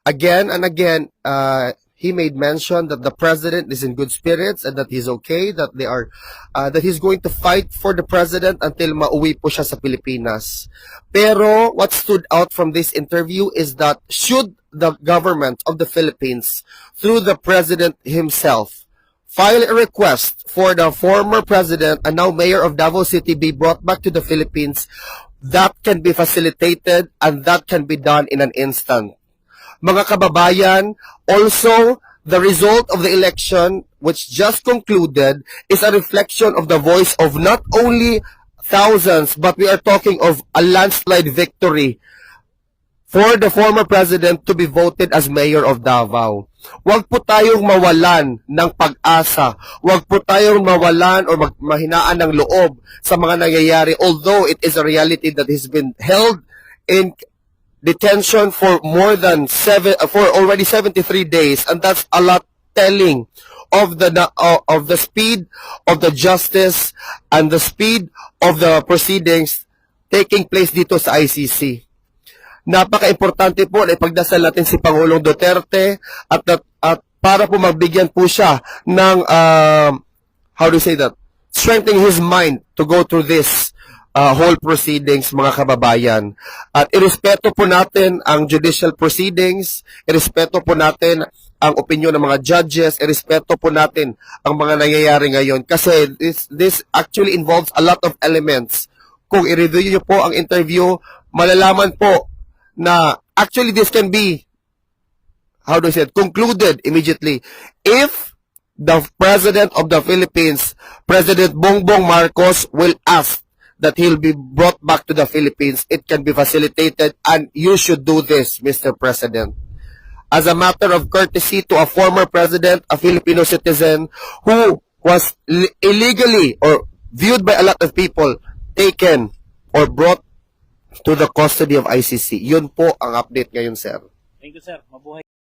Again and again, he made mention that the president is in good spirits and that he's okay, that that he's going to fight for the president until mauwi po siya sa Pilipinas. Pero what stood out from this interview is that should the government of the Philippines, through the president himself, file a request for the former president and now mayor of Davao City be brought back to the Philippines, that can be facilitated and that can be done in an instant. Mga kababayan, also, the result of the election, which just concluded, is a reflection of the voice of not only thousands, but we are talking of a landslide victory for the former president to be voted as mayor of Davao. Huwag po tayong mawalan ng pag-asa. Huwag po tayong mawalan o mahinaan ng loob sa mga nangyayari, although it is a reality that has been held in detention for for already 73 days, and that's a lot telling of the speed of the justice and the speed of the proceedings taking place dito sa ICC. Napaka-importante po na ipagdasal natin si Pangulong Duterte at para po magbigyan po siya ng how do you say that, strengthening his mind to go through this whole proceedings, mga kababayan. At irespeto po natin ang judicial proceedings, irespeto po natin ang opinion ng mga judges, irespeto po natin ang mga nangyayari ngayon kasi this actually involves a lot of elements. Kung i-review niyo po ang interview, malalaman po na actually this can be, how do I say it, concluded immediately if the President of the Philippines, President Bongbong Marcos, will ask that he'll be brought back to the Philippines. It can be facilitated, and you should do this, Mr. President. As a matter of courtesy to a former president, a Filipino citizen, who was illegally or viewed by a lot of people, taken or brought to the custody of ICC. Yun po ang update ngayon, sir. Thank you, sir. Mabuhay.